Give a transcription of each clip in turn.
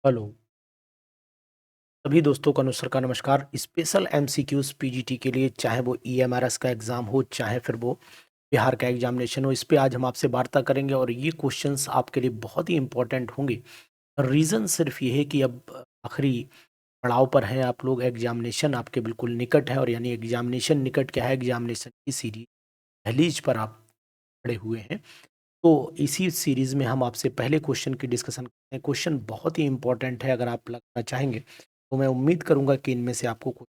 Hello. सभी दोस्तों को अनुसर का नमस्कार। स्पेशल एमसीक्यूज पीजीटी के लिए, चाहे वो ईएमआरएस का एग्जाम हो, चाहे फिर वो बिहार का एग्जामिनेशन हो, इस पे आज हम आपसे वार्ता करेंगे और ये क्वेश्चंस आपके लिए बहुत ही इंपॉर्टेंट होंगे। रीज़न सिर्फ ये है कि अब आखिरी पड़ाव पर हैं आप लोग, एग्जामिनेशन आपके बिल्कुल निकट है। और यानी एग्जामिनेशन निकट क्या है, एग्जामिनेशन की सीरीज दहलीज पर आप खड़े हुए हैं। तो इसी सीरीज में हम आपसे पहले क्वेश्चन की डिस्कशन करते हैं। क्वेश्चन बहुत ही इंपॉर्टेंट है, अगर आप लगना चाहेंगे तो मैं उम्मीद करूंगा कि इनमें से आपको कुछ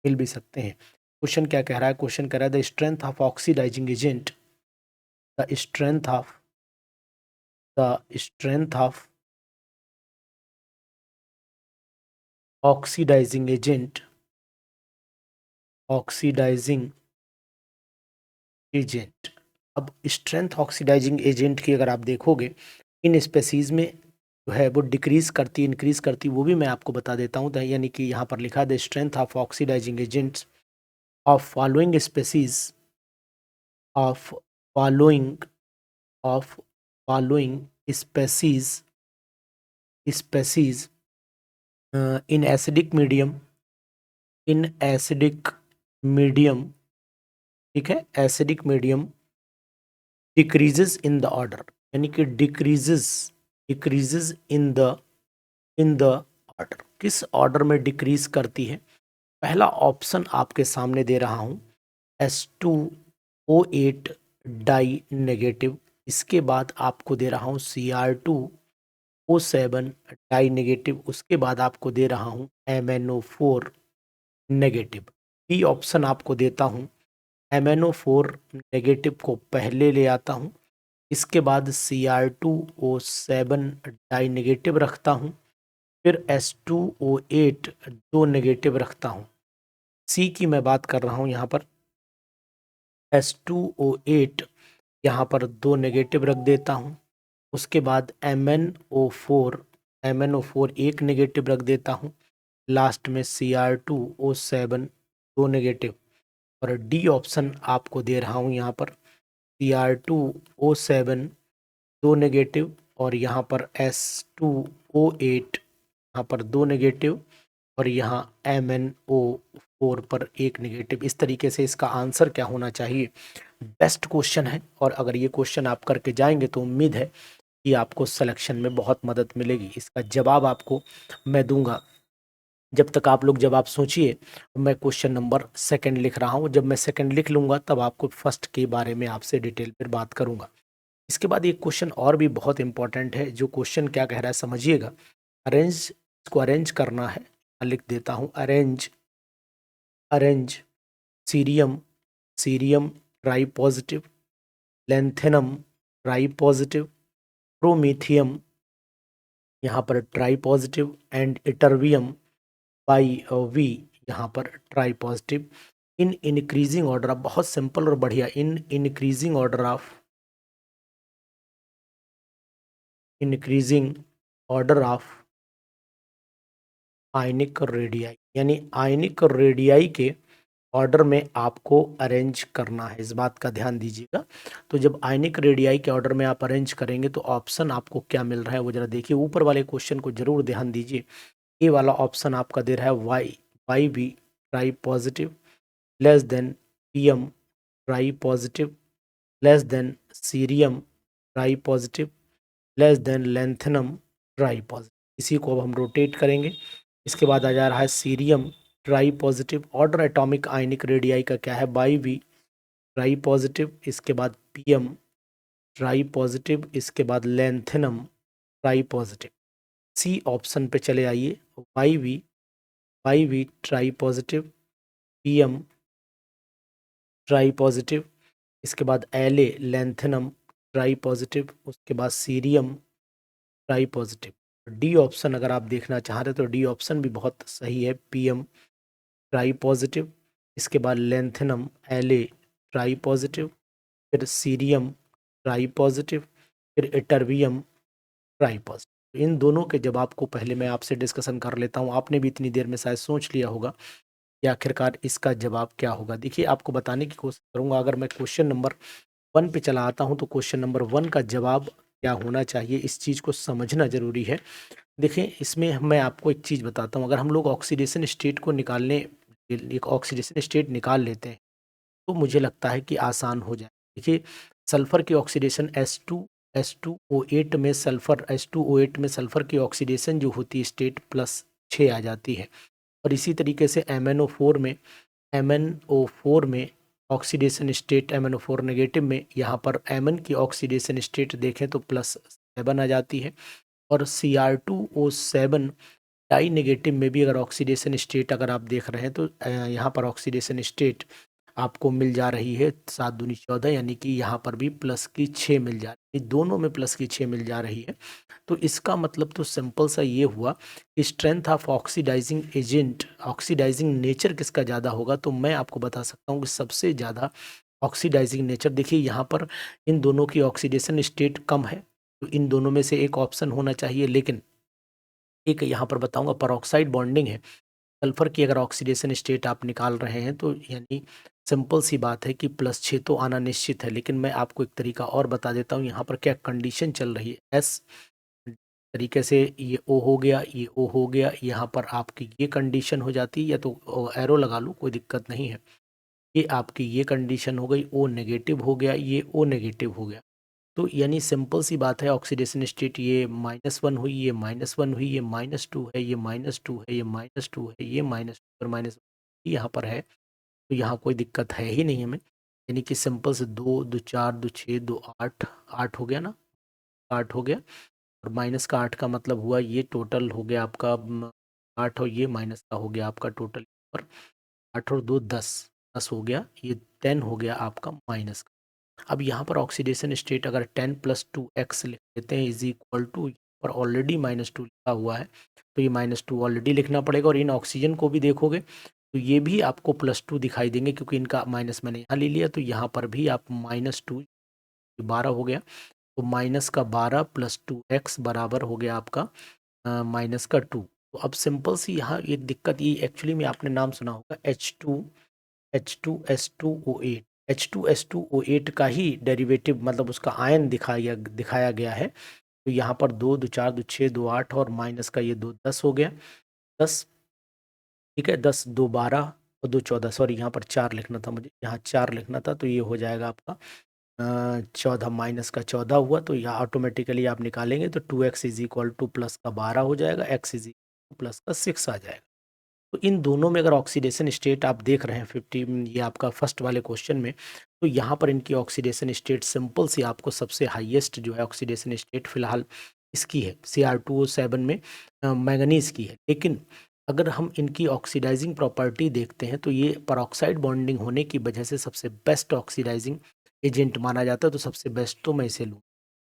मिल भी सकते हैं। क्वेश्चन क्या कह रहा है? क्वेश्चन कह रहा है the strength of oxidizing agent, the strength of oxidizing agent, oxidizing agent. अब स्ट्रेंथ ऑक्सीडाइजिंग एजेंट की अगर आप देखोगे, इन स्पेसीज में जो है वो डिक्रीज करती, इंक्रीज करती, वो भी मैं आपको बता देता हूँ। यानी कि यहाँ पर लिखा है the strength of oxidizing agents of following species, of following of following species species in acidic medium, in acidic medium, ठीक है, acidic medium decreases in the order, यानी कि डिक्रीजेस इन द ऑर्डर। किस ऑर्डर में decrease करती है? पहला option आपके सामने दे रहा हूं, S2O8 डाई नेगेटिव। इसके बाद आपको दे रहा हूं Cr2O7 डाई नेगेटिव। उसके बाद आपको दे रहा हूं MnO4 नेगेटिव। बी ऑप्शन आपको देता हूं, MnO4 नेगेटिव को पहले ले आता हूं, इसके बाद Cr2O7 डाई नेगेटिव रखता हूं, फिर S2O8 दो नेगेटिव रखता हूं। सी की मैं बात कर रहा हूं, यहाँ पर S2O8 यहाँ पर दो नेगेटिव रख देता हूं। उसके बाद MnO4 एक नेगेटिव रख देता हूं। लास्ट में Cr2O7 दो नेगेटिव। और डी ऑप्शन आपको दे रहा हूं, यहाँ पर Cr2O7 दो नेगेटिव और यहाँ पर S2O8 यहाँ पर दो नेगेटिव और यहाँ MnO4 पर एक नेगेटिव। इस तरीके से इसका आंसर क्या होना चाहिए? बेस्ट क्वेश्चन है, और अगर ये क्वेश्चन आप करके जाएंगे तो उम्मीद है कि आपको सिलेक्शन में बहुत मदद मिलेगी। इसका जवाब आपको मैं दूंगा। जब तक आप लोग जवाब सोचिए, मैं क्वेश्चन नंबर सेकंड लिख रहा हूँ। जब मैं सेकंड लिख लूंगा तब आपको फर्स्ट के बारे में आपसे डिटेल पर बात करूंगा। इसके बाद एक क्वेश्चन और भी बहुत इंपॉर्टेंट है। जो क्वेश्चन क्या कह रहा है समझिएगा। अरेंज, इसको अरेंज करना है, लिख देता हूँ arrange, arrange cerium, cerium tri positive, lanthanum tri positive, promethium यहाँ पर tri positive and ytterbium by we यहाँ पर tri positive in increasing order. बहुत सिंपल और बढ़िया, in increasing order of, increasing order of ionic radii, यानी ionic radii के order में आपको अरेंज करना है। इस बात का ध्यान दीजिएगा। तो जब आयनिक रेडियाई के ऑर्डर में आप अरेंज करेंगे तो ऑप्शन आपको क्या मिल रहा है वो जरा देखिए। ऊपर वाले क्वेश्चन को जरूर ध्यान दीजिए। ए वाला ऑप्शन आपका दे रहा है Y B tri positive less than PM tri positive less than cerium tri positive less than lanthanum tri positive. इसी को अब हम रोटेट करेंगे। इसके बाद आ जा रहा है cerium tri positive. Order atomic ionic radii का क्या है? बाई वी ट्राई पॉजिटिव, इसके बाद पीएम ट्राई पॉजिटिव, इसके बाद lanthanum tri positive. C option पे चले आइए। Y V tri positive, PM tri positive, इसके बाद L A lanthanum tri positive, उसके बाद cerium tri positive. D option अगर आप देखना चाह रहे तो डी ऑप्शन भी बहुत सही है, पीएम ट्राई पॉजिटिव, इसके बाद lanthanum L A try positive, फिर सीरियम ट्राई पॉजिटिव, फिर इटरवियम ट्राई पॉजिटिव। इन दोनों के जवाब को पहले मैं आपसे डिस्कशन कर लेता हूँ। आपने भी इतनी देर में शायद सोच लिया होगा कि आखिरकार इसका जवाब क्या होगा। देखिए, आपको बताने की कोशिश करूँगा। अगर मैं क्वेश्चन नंबर 1 पे चला आता हूँ तो क्वेश्चन नंबर 1 का जवाब क्या होना चाहिए, इस चीज़ को समझना जरूरी है। देखिए इसमें मैं आपको एक चीज़ बताता हूँ, अगर हम लोग ऑक्सीडेशन स्टेट को निकालने एक ऑक्सीडेशन स्टेट निकाल लेते हैं तो मुझे लगता है कि आसान हो जाए। देखिए सल्फर की ऑक्सीडेशन S2O8 में सल्फर H2O8 में सल्फर की ऑक्सीडेशन जो होती है स्टेट +6 आ जाती है, और इसी तरीके से MnO4 में ऑक्सीडेशन स्टेट MnO4 नेगेटिव में यहाँ पर Mn की ऑक्सीडेशन स्टेट देखें तो +7 आ जाती है, और Cr2O7 डाई नेगेटिव में भी अगर ऑक्सीडेशन स्टेट अगर आप देख रहे हैं तो यहाँ पर ऑक्सीडेशन स्टेट आपको मिल जा रही है 7 दूनी 14, यानी कि यहाँ पर भी +6 मिल जा रही है, दोनों में +6 मिल जा रही है। तो इसका मतलब तो सिंपल सा ये हुआ कि strength of oxidizing agent, oxidizing nature किसका ज़्यादा होगा, तो मैं आपको बता सकता हूँ कि सबसे ज़्यादा ऑक्सीडाइजिंग नेचर, देखिए यहाँ पर इन दोनों की ऑक्सीडेशन स्टेट कम है, तो इन दोनों में से एक ऑप्शन होना चाहिए, लेकिन एक यहाँ पर बताऊंगा परऑक्साइड बॉन्डिंग है। सल्फर की अगर ऑक्सीडेशन स्टेट आप निकाल रहे हैं तो यानी सिंपल सी बात है कि +6 तो आना निश्चित है, लेकिन मैं आपको एक तरीका और बता देता हूँ यहाँ पर क्या कंडीशन चल रही है। एस तरीके से ये O हो गया, ये O हो गया, यहाँ पर आपकी ये कंडीशन हो जाती है, या तो एरो लगा लो कोई दिक्कत नहीं है। ये आपकी ये कंडीशन हो गई, O नेगेटिव हो गया, ये O नेगेटिव हो गया। तो यानी सिंपल सी बात है, ऑक्सीडेशन स्टेट ये -1 हुई, ये -1 हुई, ये -2 है, ये -2 है, ये -2 है, ये -2 और यहाँ पर है, तो यहाँ कोई दिक्कत है ही नहीं हमें। यानी कि सिंपल से 2 2 4 2 6 2 8 8 हो गया ना, 8 हो गया, और माइनस का 8 का मतलब हुआ ये टोटल हो गया आपका 8, और ये माइनस का हो गया आपका टोटल, और 8 और 2 10 10 हो गया, ये 10 हो गया आपका माइनस का। अब यहाँ पर ऑक्सीडेशन स्टेट अगर 10 + 2x लिख देते हैं इज इक्वल टू, पर ऑलरेडी -2 लिखा हुआ है, तो ये -2 ऑलरेडी लिखना पड़ेगा, और इन ऑक्सीजन को भी देखोगे तो ये भी आपको +2 दिखाई देंगे, क्योंकि इनका माइनस मैंने यहाँ ले लिया, तो यहाँ पर भी आप -2, 12 हो गया, तो -12 + 2x बराबर हो गया आपका -2। तो अब सिंपल सी यहाँ एक दिक्कत ये एक्चुअली में आपने नाम सुना होगा H2S2O8, H2S2O8 का ही डेरिवेटिव, मतलब उसका आयन दिखाया गया है। तो यहाँ पर 2 2 4 2 6 2 8, और माइनस का ये 2 10 हो गया, 10, ठीक है, 10 2 12 और 2 14, सॉरी यहाँ पर 4 लिखना था मुझे, यहाँ 4 लिखना था, तो ये हो जाएगा आपका 14 माइनस का 14 हुआ, तो यहाँ ऑटोमेटिकली आप निकालेंगे तो 2x is equal two plus का 12 हो जाएगा, x इज इक्वल प्लस का 6 आ जाएगा। तो इन दोनों में अगर ऑक्सीडेशन स्टेट आप देख रहे हैं 50, ये आपका फर्स्ट वाले क्वेश्चन में, तो यहाँ पर इनकी ऑक्सीडेशन स्टेट सिंपल सी आपको सबसे हाईएस्ट जो है ऑक्सीडेशन स्टेट फिलहाल इसकी है, Cr2O7 में मैंगनीज की है। लेकिन अगर हम इनकी ऑक्सीडाइजिंग प्रॉपर्टी देखते हैं तो ये परऑक्साइड बॉन्डिंग होने की वजह से सबसे बेस्ट ऑक्सीडाइजिंग एजेंट माना जाता है, तो सबसे बेस्ट तो मैं इसे लूँ।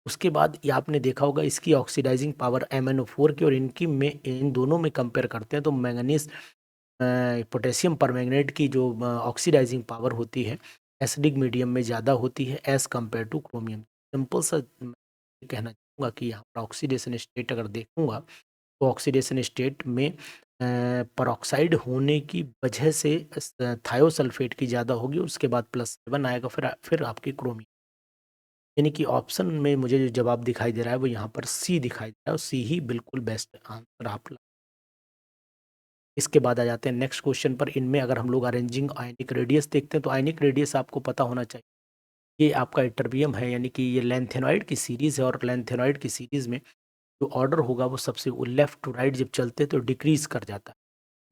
उसके बाद ये आपने देखा होगा इसकी ऑक्सीडाइजिंग पावर MnO4 की और इनकी में, इन दोनों में कंपेयर करते हैं तो मैंगनीज पोटेशियम परमैंगनेट की जो ऑक्सीडाइजिंग पावर होती है एसिडिक मीडियम में ज़्यादा होती है as compare two chromium. Simple सा मैं कहना चाहूँगा कि यहाँ पर ऑक्सीडेशन स्टेट अगर देखूँगा तो ऑक्सीडेशन स्टेट में परऑक्साइड होने की वजह से थायोसल्फेट की ज़्यादा होगी, उसके बाद +7 आएगा, फिर आपकी क्रोमियम। यानी कि ऑप्शन में मुझे जो जवाब दिखाई दे रहा है वो यहाँ पर सी दिखाई दे रहा है, और सी ही बिल्कुल बेस्ट आंसर आप इसके बाद आ जाते हैं नेक्स्ट क्वेश्चन पर। इनमें अगर हम लोग अरेंजिंग आयनिक रेडियस देखते हैं तो आयनिक रेडियस आपको पता होना चाहिए, ये आपका इटरबियम है, यानी कि ये लैंथेनॉइड की सीरीज है, और लैंथेनॉइड की सीरीज में जो ऑर्डर होगा वो सबसे लेफ्ट टू राइट जब चलते हैं तो डिक्रीज कर जाता है,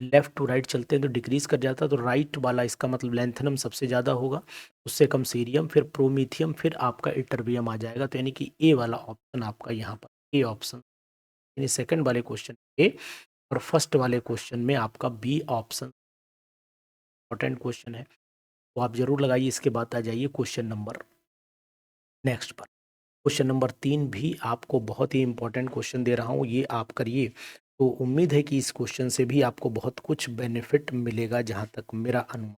लेफ्ट टू राइट चलते हैं तो डिक्रीज कर जाता है, तो राइट वाला इसका मतलब लैंथेनम सबसे ज़्यादा होगा, उससे कम सीरियम, फिर प्रोमीथियम, फिर आपका इटरबियम आ जाएगा, तो यानी कि ए वाला ऑप्शन आपका यहाँ पर ए ऑप्शन, यानी सेकंड वाले क्वेश्चन ए, और फर्स्ट वाले क्वेश्चन में आपका बी ऑप्शन इंपॉर्टेंट क्वेश्चन है, तो आप जरूर लगाइए। इसके बाद आ जाइए क्वेश्चन नंबर नेक्स्ट पर। क्वेश्चन नंबर 3 भी आपको बहुत ही इंपॉर्टेंट क्वेश्चन दे रहा हूँ, ये आप करिए, तो उम्मीद है कि इस क्वेश्चन से भी आपको बहुत कुछ बेनिफिट मिलेगा, जहाँ तक मेरा अनुमान।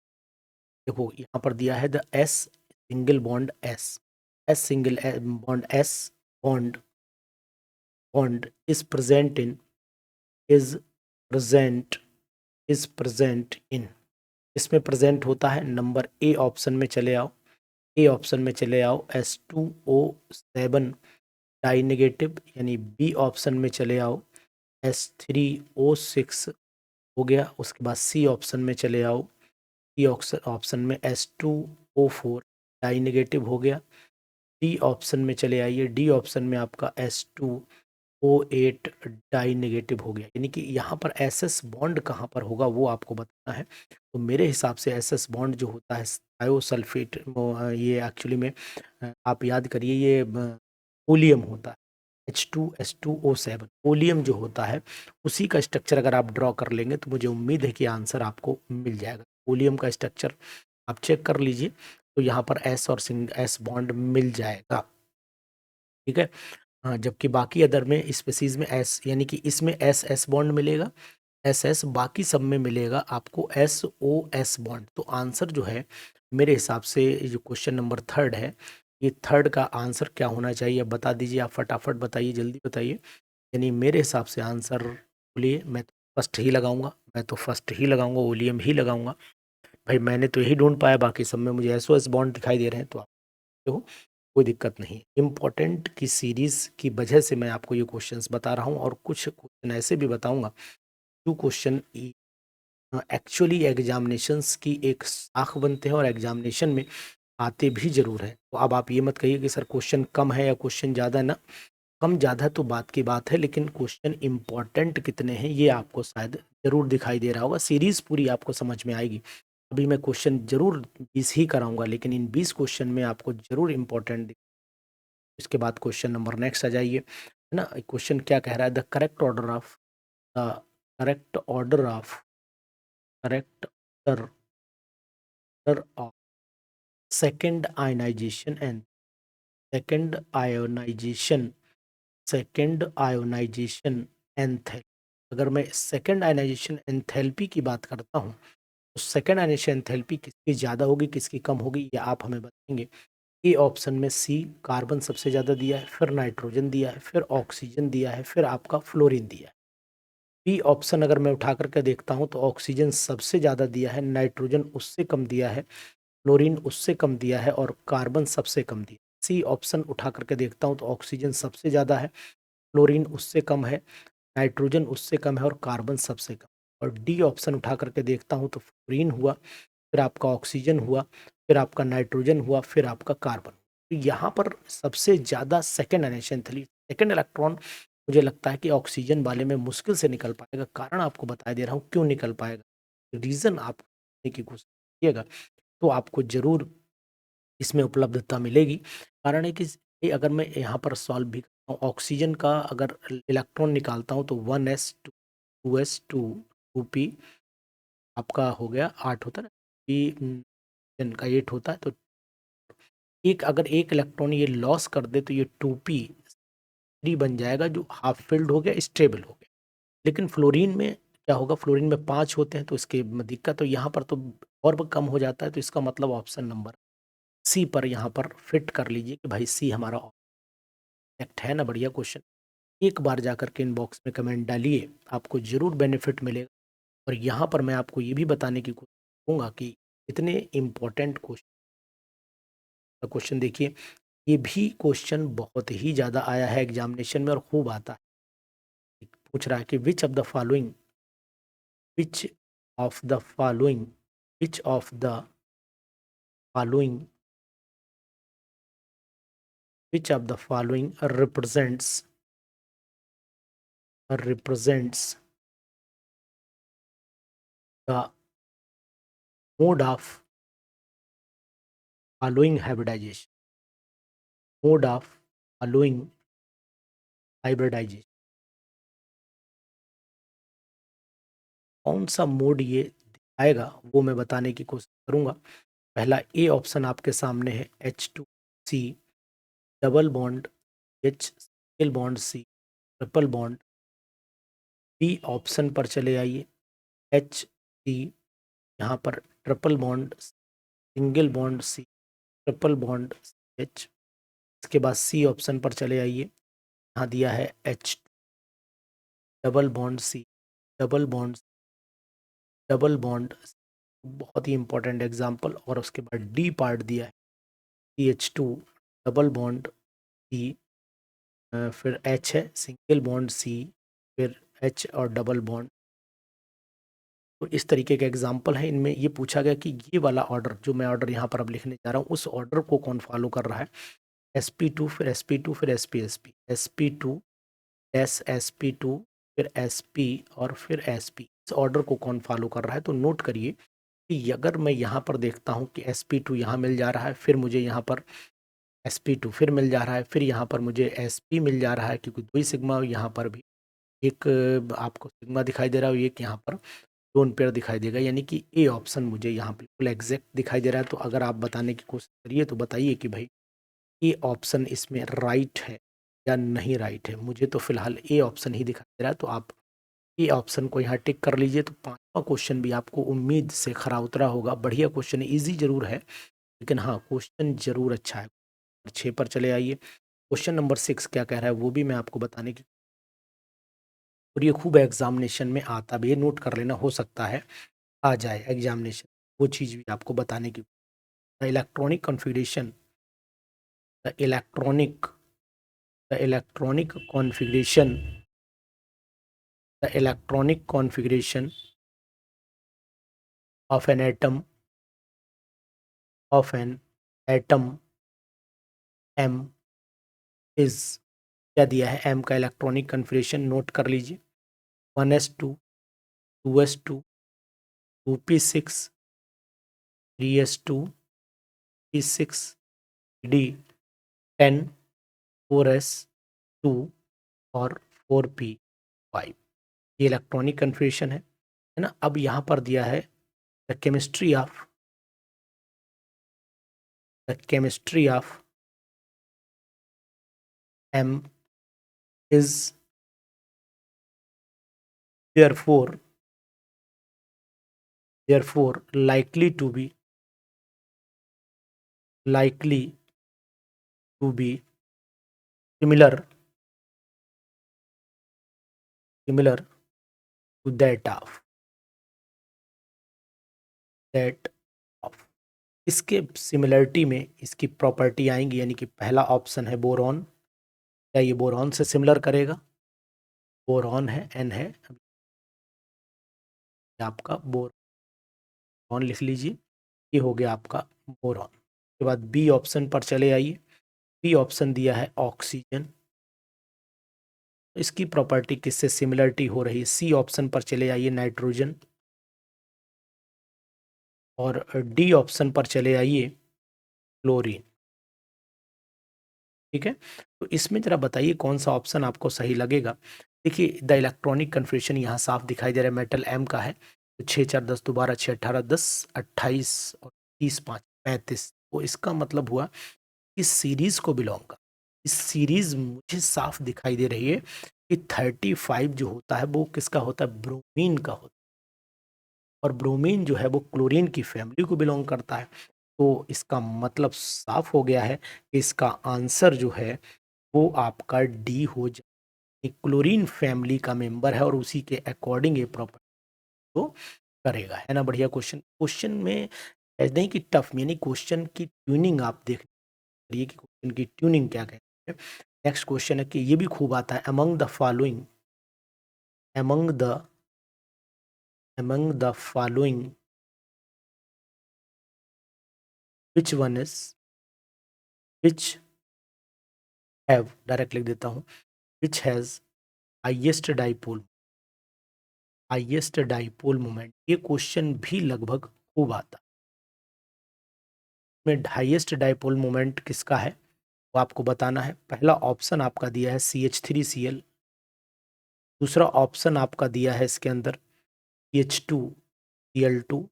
देखो यहाँ पर दिया है the S single bond S single bond S bond bond is present in is present is present in, इसमें प्रेजेंट होता है, नंबर ए ऑप्शन में चले आओ, ए ऑप्शन में चले आओ S2O7 डाई नेगेटिव, यानी बी ऑप्शन में चले आओ S3O6 हो गया। उसके बाद सी ऑप्शन में चले आओ, सी ऑप्शन में S2O4 डाई नेगेटिव हो गया। डी ऑप्शन में चले आइए, डी ऑप्शन में आपका S2O8 डाई नेगेटिव हो गया। यानी कि यहाँ पर एसएस बॉन्ड कहाँ पर होगा वो आपको बताना है। तो मेरे हिसाब से एसएस बॉन्ड जो होता है थायोसल्फेट, ये एक्चुअली में आप याद करिए, ये ओलियम होता है। H2S2O7 ओलियम जो होता है उसी का स्ट्रक्चर अगर आप ड्रॉ कर लेंगे तो मुझे उम्मीद है कि आंसर आपको मिल जाएगा। ओलियम का स्ट्रक्चर आप चेक कर लीजिए, तो यहाँ पर एस और एस बॉन्ड मिल जाएगा। ठीक है। हाँ, जबकि बाकी अदर में स्पेसीज में एस, यानी कि इसमें एस एस बॉन्ड मिलेगा, एस एस, बाकी सब में मिलेगा आपको SO_S बॉन्ड। तो आंसर जो है मेरे हिसाब से जो क्वेश्चन नंबर थर्ड है, ये थर्ड का आंसर क्या होना चाहिए, अब बता दीजिए आप, फटाफट बताइए, जल्दी बताइए। यानी मेरे हिसाब से आंसर, बोलिए, मैं तो फर्स्ट ही लगाऊंगा, मैं तो फर्स्ट ही लगाऊंगा, ओलियम ही लगाऊंगा। भाई मैंने तो यही ढूंढ पाया, बाकी सब में मुझे SO_S बॉन्ड दिखाई दे रहे हैं, तो आप देखो कोई दिक्कत नहीं। इम्पोर्टेंट की सीरीज की वजह से मैं आपको ये क्वेश्चंस बता रहा हूँ, और कुछ क्वेश्चन ऐसे भी बताऊंगा जो क्वेश्चन एक्चुअली एग्जामिनेशंस की एक साख बनते हैं और एग्जामिनेशन में आते भी जरूर हैं। तो अब आप ये मत कहिए कि सर क्वेश्चन कम है या क्वेश्चन ज़्यादा है ना, कम ज़्यादा तो बात की बात है, लेकिन क्वेश्चन इम्पोर्टेंट कितने हैं ये आपको शायद जरूर दिखाई दे रहा होगा। सीरीज पूरी आपको समझ में आएगी। अभी मैं क्वेश्चन जरूर 20 ही कराऊंगा, लेकिन इन 20 क्वेश्चन में आपको जरूर इम्पोर्टेंट। इसके बाद क्वेश्चन नंबर नेक्स्ट आ जाइए, है ना। क्वेश्चन क्या कह रहा है, the correct order of the correct order of correct order of second ionization and second ionization second ionization enthalpy. अगर मैं सेकेंड आयनाइजेशन एंथैल्पी की बात करता हूँ, तो सेकेंड आयनाइजेशन एंथैल्पी किसकी ज़्यादा होगी किसकी कम होगी, ये आप हमें बताएंगे। ए ऑप्शन में सी, कार्बन सबसे ज़्यादा दिया है, फिर नाइट्रोजन दिया है, फिर ऑक्सीजन दिया है, फिर आपका फ्लोरीन दिया है। बी ऑप्शन अगर मैं उठा करके देखता हूँ तो ऑक्सीजन सबसे ज़्यादा दिया है, नाइट्रोजन उससे कम दिया है, फ्लोरीन उससे कम दिया है, और कार्बन सबसे कम दिया है। सी ऑप्शन उठा करके देखता हूँ तो ऑक्सीजन सबसे ज़्यादा है, फ्लोरीन उससे कम है, नाइट्रोजन उससे कम है, और कार्बन सबसे कम। और डी ऑप्शन उठा करके देखता हूँ तो फ्लोरीन हुआ, फिर आपका ऑक्सीजन हुआ, फिर आपका नाइट्रोजन हुआ, फिर आपका कार्बन। तो यहाँ पर सबसे ज़्यादा सेकेंड एनेशन थी, सेकेंड इलेक्ट्रॉन मुझे लगता है कि ऑक्सीजन वाले में मुश्किल से निकल पाएगा। कारण आपको बता दे रहा हूँ क्यों निकल पाएगा, रीज़न आप की कोशिश कीजिएगा तो आपको जरूर इसमें उपलब्धता मिलेगी। कारण है कि अगर मैं यहाँ पर सॉल्व भी करता हूँ, ऑक्सीजन का अगर इलेक्ट्रॉन निकालता हूँ तो 1s2 2s2 2p आपका हो गया 8 होता है ना, पी का 8 होता है। तो एक अगर एक इलेक्ट्रॉन ये लॉस कर दे तो ये 2p3 बन जाएगा, जो हाफ फिल्ड हो गया, स्टेबल हो गया। लेकिन फ्लोरीन में क्या होगा, फ्लोरीन में 5 होते हैं तो इसके दिक्कत, तो यहाँ पर तो और कम हो जाता है। तो इसका मतलब ऑप्शन नंबर सी पर यहाँ पर फिट कर लीजिए कि भाई सी हमारा करेक्ट है ना। बढ़िया क्वेश्चन। एक बार जाकर के इनबॉक्स में कमेंट डालिए, आपको जरूर बेनिफिट मिलेगा। और यहाँ पर मैं आपको ये भी बताने की कोशिश करूँगा कि इतने इम्पोर्टेंट क्वेश्चन देखिए, ये भी क्वेश्चन बहुत ही ज़्यादा आया है एग्जामिनेशन में और खूब आता है। पूछ रहा है कि which of the following which of the following which of the following represents the mode of following hybridization mode of following hybridization। कौन सा मोड ये दिखाएगा वो मैं बताने की कोशिश करूंगा। पहला ए ऑप्शन आपके सामने है H2C double bond H single bond C triple bond. B option पर चले आइए, HC, यहाँ पर triple bond single bond C triple bond H। इसके बाद सी ऑप्शन पर चले आइए, यहाँ दिया है H double bond C double bond double bond, बहुत ही इंपॉर्टेंट एग्जांपल। और उसके बाद डी पार्ट दिया है CH2 डबल बॉन्ड C, फिर H है सिंगल बॉन्ड C, फिर H और डबल बॉन्ड। तो इस तरीके के एग्जाम्पल है। इनमें ये पूछा गया कि ये वाला ऑर्डर जो मैं ऑर्डर यहाँ पर अब लिखने जा रहा हूँ उस ऑर्डर को कौन फॉलो कर रहा है। sp2 फिर sp2 फिर sp sp2 sp2 फिर sp और फिर sp, इस ऑर्डर को कौन फॉलो कर रहा है। तो नोट करिए कि अगर मैं यहाँ पर देखता हूँ कि sp2 यहाँ मिल जा रहा है, फिर मुझे यहाँ पर sp2 फिर मिल जा रहा है, फिर यहाँ पर मुझे sp मिल जा रहा है, क्योंकि दो ही सिग्मा, यहाँ पर भी एक आपको सिग्मा दिखाई दे रहा है, एक यहाँ पर लोन पेयर दिखाई देगा, यानी कि ए ऑप्शन मुझे यहाँ बिल्कुल एग्जैक्ट दिखाई दे रहा है। तो अगर आप बताने की कोशिश करिए तो बताइए कि भाई ए ऑप्शन इसमें राइट है या नहीं राइट है। मुझे तो फिलहाल ए ऑप्शन ही दिखाई दे रहा है, तो आप ए ऑप्शन को यहाँ टिक कर लीजिए। तो पांचवा क्वेश्चन भी आपको उम्मीद से खरा उतरा होगा। बढ़िया क्वेश्चन है, ईजी जरूर है, लेकिन हाँ क्वेश्चन जरूर अच्छा है। 6 पर चले आइए। क्वेश्चन नंबर 6 क्या कह रहा है वो भी मैं आपको बताने की, और ये खूब एग्जामिनेशन में आता भी है, नोट कर लेना, हो सकता है आ जाए एग्जामिनेशन, वो चीज़ भी आपको बताने की। The electronic configuration, the electronic the electronic configuration the electronic configuration of an atom of an atom M is, क्या दिया है, एम का इलेक्ट्रॉनिक कॉन्फ़िगरेशन नोट कर लीजिए। 1s2 2s2 2p6 3s2 p6 d10 4s2 और 4p5, ये electronic confusion है ना। अब यहाँ पर दिया है the chemistry of M is therefore likely to be similar to that of, इसके सिमिलरिटी में इसकी प्रॉपर्टी आएंगी, यानी कि पहला ऑप्शन है बोरॉन, क्या ये बोरॉन से सिमिलर करेगा, बोरॉन है, एन है आपका बोरॉन, लिख लीजिए, ये हो गया आपका बोरॉन। उसके बाद बी ऑप्शन पर चले आइए। बी ऑप्शन दिया है ऑक्सीजन, तो इसकी प्रॉपर्टी किससे सिमिलरिटी हो रही है। सी ऑप्शन पर चले आइए, नाइट्रोजन, और डी ऑप्शन पर चले आइए, क्लोरीन। ठीक है, तो इसमें जरा बताइए कौन सा ऑप्शन आपको सही लगेगा। देखिए द इलेक्ट्रॉनिक कन्फ्यूजन यहाँ साफ दिखाई दे रहा है, मेटल एम का है, तो 6 4 10 दोबारा 6 18 10 28 और 30 5 35, तो इसका मतलब हुआ इस सीरीज को बिलोंग कर, इस सीरीज मुझे साफ दिखाई दे रही है कि 35 जो होता है वो किसका होता है, ब्रोमीन का होता है, और ब्रोमीन जो है वो क्लोरीन की फैमिली को बिलोंग करता है। तो इसका मतलब साफ हो गया है कि इसका आंसर जो है वो आपका डी हो जाए, क्लोरीन फैमिली का मेंबर है और उसी के अकॉर्डिंग ये प्रॉपर्टी तो करेगा, है ना। बढ़िया क्वेश्चन। क्वेश्चन में ऐसा नहीं कि टफ, यानी क्वेश्चन की ट्यूनिंग आप देख रही कि क्वेश्चन की ट्यूनिंग क्या कहते हैं। नेक्स्ट क्वेश्चन है कि ये भी खूब आता है, among the following which one is which have, direct लिख देता हूँ, which has highest dipole moment. ये क्वेश्चन भी लगभग खूब आता है। में हाईएस्ट डाइपोल मोमेंट किसका है वो आपको बताना है। पहला ऑप्शन आपका दिया है CH3Cl, दूसरा ऑप्शन आपका दिया है इसके अंदर CH2Cl2,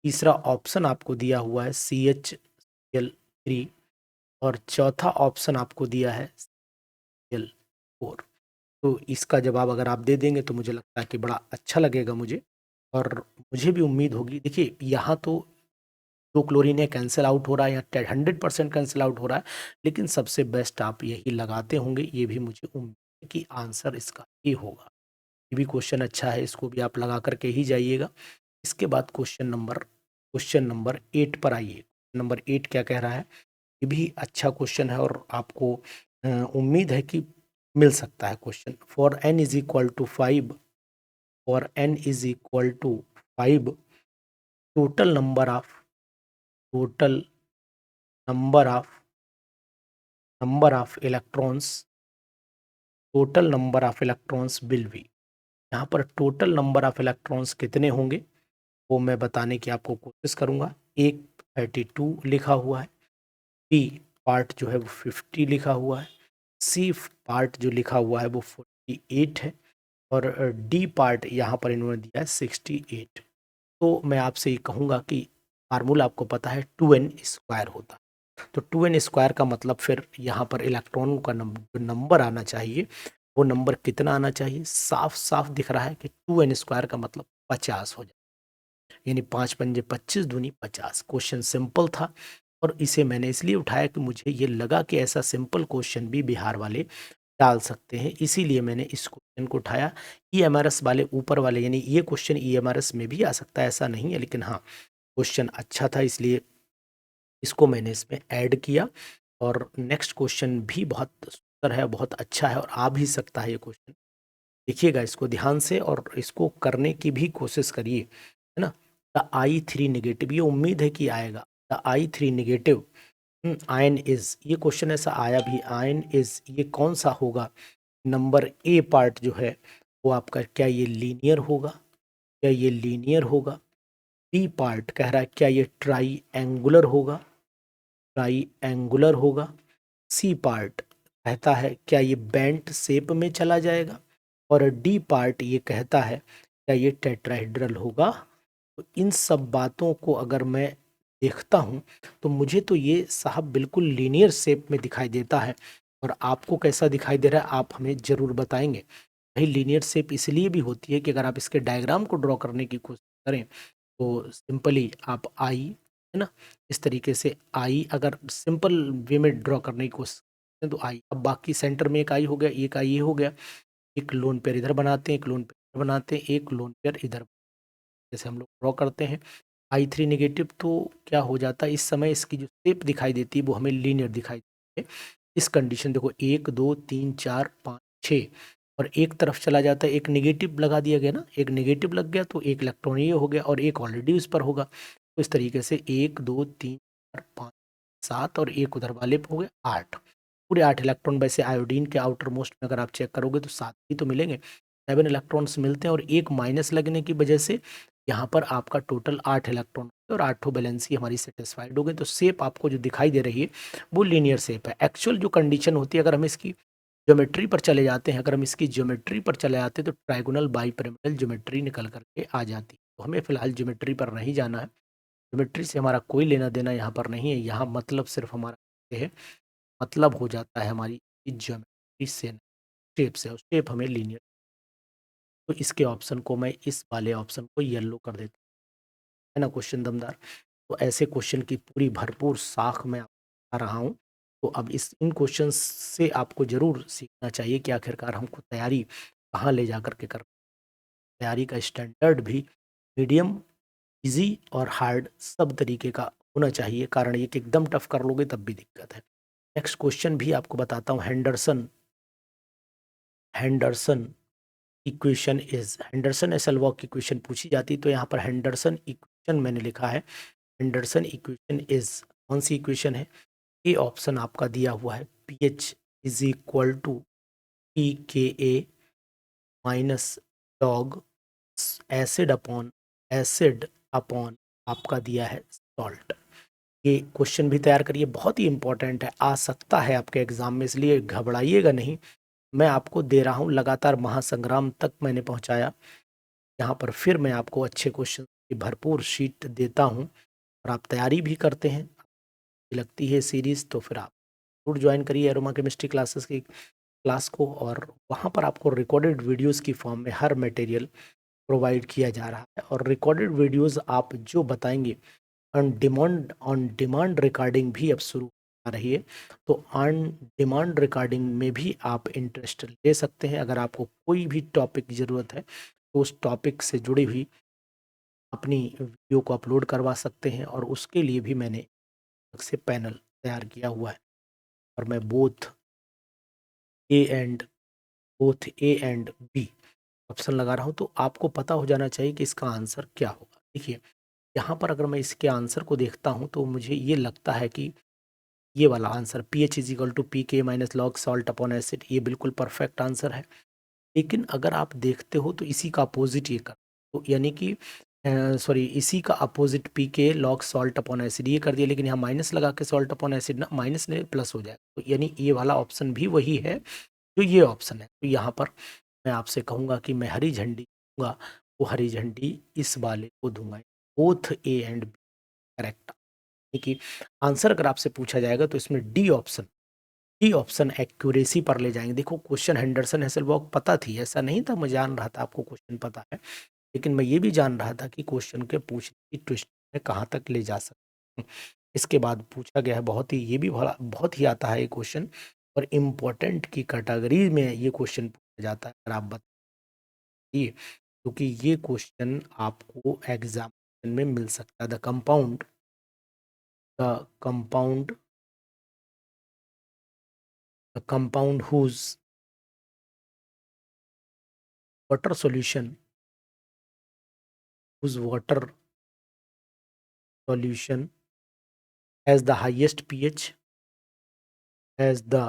तीसरा ऑप्शन आपको दिया हुआ है CHCl3, और चौथा ऑप्शन आपको दिया है CL4। तो इसका जवाब अगर आप दे देंगे तो मुझे लगता है कि बड़ा अच्छा लगेगा मुझे, और मुझे भी उम्मीद होगी। देखिए यहाँ तो जो क्लोरीन है कैंसिल आउट हो रहा है, या 100% कैंसिल आउट हो रहा है, लेकिन सबसे बेस्ट आप यही लगाते होंगे, ये भी मुझे उम्मीद है कि आंसर इसका ये होगा। ये भी क्वेश्चन अच्छा है, इसको भी आप लगा करके ही जाइएगा। इसके बाद क्वेश्चन नंबर 8 पर आइए। नंबर 8 क्या कह रहा है, ये भी अच्छा क्वेश्चन है, और आपको उम्मीद है कि मिल सकता है question. For n is equal to 5, for n is equal to 5, total number of total number of electrons total number of electrons will be. यहाँ पर टोटल नंबर ऑफ इलेक्ट्रॉन्स कितने होंगे वो मैं बताने की आपको कोशिश करूँगा। एक 32 लिखा हुआ है, बी पार्ट जो है वो 50 लिखा हुआ है, सी पार्ट जो लिखा हुआ है वो 48 है, और डी पार्ट यहाँ पर इन्होंने दिया है 68। तो मैं आपसे ये कहूँगा कि फार्मूला आपको पता है 2n स्क्वायर होता है। तो 2n स्क्वायर का मतलब फिर यहाँ पर इलेक्ट्रॉनों का जो नंबर आना चाहिए वो नंबर कितना आना चाहिए? साफ साफ दिख रहा है कि 2n स्क्वायर का मतलब 50 हो जाए, यानी 5 पंजे 25 दूनी 50। क्वेश्चन सिंपल था और इसे मैंने इसलिए उठाया कि मुझे ये लगा कि ऐसा सिंपल क्वेश्चन भी बिहार वाले डाल सकते हैं, इसीलिए मैंने इस क्वेश्चन को उठाया। ईएमआरएस वाले ऊपर वाले, यानी ये क्वेश्चन ईएमआरएस में भी आ सकता है, ऐसा नहीं है, लेकिन हाँ क्वेश्चन अच्छा था इसलिए इसको मैंने इसमें ऐड किया। और नेक्स्ट क्वेश्चन भी बहुत सुंदर है, बहुत अच्छा है और आ भी सकता है ये क्वेश्चन। देखिएगा इसको ध्यान से और इसको करने की भी कोशिश करिए, है ना। द I3 नेगेटिव, ये उम्मीद है कि आएगा। The I3 negative ion is, ये क्वेश्चन ऐसा आया भी, आयन इज ये कौन सा होगा? नंबर ए पार्ट जो है वो आपका, क्या ये लीनियर होगा? क्या ये लीनियर होगा? बी पार्ट कह रहा है क्या ये ट्राई एंगुलर होगा? ट्राई एंगुलर होगा। सी पार्ट कहता है क्या ये बेंट शेप में चला जाएगा? और डी पार्ट ये कहता है क्या ये टेट्राहेड्रल होगा? तो इन सब बातों को अगर मैं देखता हूँ तो मुझे तो ये साहब बिल्कुल लीनियर शेप में दिखाई देता है। और आपको कैसा दिखाई दे रहा है आप हमें ज़रूर बताएंगे। भाई लीनियर शेप इसलिए भी होती है कि अगर आप इसके डायग्राम को ड्रॉ करने की कोशिश करें तो सिंपली आप आई, है ना, इस तरीके से आई अगर सिंपल वे में ड्रॉ करने की कोशिश करें तो आई, अब बाकी सेंटर में एक आई हो गया, एक आई ये हो गया, एक लोन पेयर इधर बनाते हैं, एक लोन पेयर इधर बनाते हैं, एक लोन पेयर इधर, जैसे हम लोग ड्रॉ करते हैं। I3 नेगेटिव तो क्या हो जाता है इस समय, इसकी जो शेप दिखाई देती है वो हमें लीनियर दिखाई देती है। इस कंडीशन देखो 1 2 3 4 5 6 और एक तरफ चला जाता है, एक नेगेटिव लगा दिया गया ना, एक नेगेटिव लग गया तो एक इलेक्ट्रॉन ये हो गया और एक ऑलरेडी उस पर होगा। तो इस तरीके से 1 2 3 4 5 7 और एक उधर वाले पे हो गए 8, पूरे 8 इलेक्ट्रॉन। वैसे आयोडीन के आउटर मोस्ट में अगर आप चेक करोगे तो 7 ही तो मिलेंगे, 7 इलेक्ट्रॉन्स मिलते हैं और एक माइनस लगने की वजह से यहाँ पर आपका टोटल 8 इलेक्ट्रॉन और 8 वैलेंसी हमारी सेटिस्फाइड हो गई। तो शेप आपको जो दिखाई दे रही है वो लीनियर शेप है। एक्चुअल जो कंडीशन होती है अगर हम इसकी ज्योमेट्री पर चले जाते हैं, अगर हम इसकी ज्योमेट्री पर चले आते हैं तो ट्राइगोनल बाइपिरामिडल ज्योमेट्री निकल करके आ जाती है। तो हमें फिलहाल ज्योमेट्री पर नहीं जाना है, ज्योमेट्री से हमारा कोई लेना देना यहाँ पर नहीं है। यहाँ मतलब सिर्फ हमारा है, मतलब हो जाता है हमारी ज्योमेट्री से, शेप से, और शेप हमें लीनियर। तो इसके ऑप्शन को मैं इस वाले ऑप्शन को येलो कर देता हूँ, है ना, क्वेश्चन दमदार। तो ऐसे क्वेश्चन की पूरी भरपूर साख मैं आपको बता रहा हूँ। तो अब इन क्वेश्चन से आपको जरूर सीखना चाहिए कि आखिरकार हमको तैयारी कहाँ ले जा करके कर, तैयारी का स्टैंडर्ड भी मीडियम, इजी और हार्ड सब तरीके का होना चाहिए, कारण ये कि एकदम टफ कर लोगे तब भी दिक्कत है। नेक्स्ट क्वेश्चन भी आपको बताता हूँ, Henderson Henderson equation is, Henderson एसलवॉक इक्वेशन पूछी जाती तो यहाँ पर हेंडरसन इक्वेशन मैंने लिखा है। हेंडरसन इक्वेशन इज कौन सी इक्वेशन है? ए ऑप्शन आपका दिया हुआ है, P H is equal to P K A minus log acid upon आपका दिया है सॉल्ट। ये क्वेश्चन भी तैयार करिए, बहुत ही इंपॉर्टेंट है, आ सकता है आपके एग्जाम में, इसलिए घबराइएगा नहीं। मैं आपको दे रहा हूँ लगातार, महासंग्राम तक मैंने पहुँचाया, यहाँ पर फिर मैं आपको अच्छे क्वेश्चन की भरपूर शीट देता हूँ और आप तैयारी भी करते हैं, लगती है सीरीज तो फिर आप जरूर ज्वाइन करिए एरोमा केमिस्ट्री क्लासेस की क्लास को, और वहाँ पर आपको रिकॉर्डेड वीडियोस की फॉर्म में हर मटेरियल प्रोवाइड किया जा रहा है। और रिकॉर्डेड वीडियोस आप जो बताएंगे ऑन डिमांड रिकॉर्डिंग भी अब शुरू आ रही है, तो ऑन डिमांड रिकॉर्डिंग में भी आप इंटरेस्ट ले सकते हैं। अगर आपको कोई भी टॉपिक की ज़रूरत है तो उस टॉपिक से जुड़ी हुई अपनी वीडियो को अपलोड करवा सकते हैं, और उसके लिए भी मैंने अलग से पैनल तैयार किया हुआ है। और मैं both A and both A and B option लगा रहा हूँ, तो आपको पता हो जाना चाहिए कि इसका आंसर क्या होगा। देखिए यहाँ पर अगर मैं इसके आंसर को देखता हूँ तो मुझे ये लगता है कि ये वाला answer p H is equal to P K minus log salt upon acid, ये बिल्कुल परफेक्ट आंसर है। लेकिन अगर आप देखते हो तो इसी का अपोजिट ये कर, तो यानी कि सॉरी इसी का अपोजिट पी के लॉग सॉल्ट अपॉन एसिड ये कर दिया, लेकिन यहाँ माइनस लगा के सॉल्ट अपॉन एसिड ना, माइनस ने प्लस हो जाएगा, तो यानी ये वाला ऑप्शन भी वही है जो ये ऑप्शन है। तो यहाँ पर मैं आपसे कहूँगा कि मैं हरी झंडी दूंगा, वो हरी झंडी इस वाले को दूंगा, both A and B correct. कि आंसर अगर आपसे पूछा जाएगा तो इसमें डी ऑप्शन एक्यूरेसी पर ले जाएंगे। देखो क्वेश्चन हेंडरसन हेसलबर्ग पता थी, ऐसा नहीं था मैं जान रहा था आपको क्वेश्चन पता है, लेकिन मैं ये भी जान रहा था कि क्वेश्चन के पूछने की ट्विस्ट में कहाँ तक ले जा सकते हैं। इसके बाद पूछा गया है बहुत ही, ये भी बहुत ही आता है ये क्वेश्चन, और इम्पोर्टेंट की कैटेगरी में ये क्वेश्चन पूछा जाता है, अगर आप बताइए, क्योंकि ये क्वेश्चन आपको एग्जाम में मिल सकता है। The compound the compound water solution whose water solution has the highest pH, has the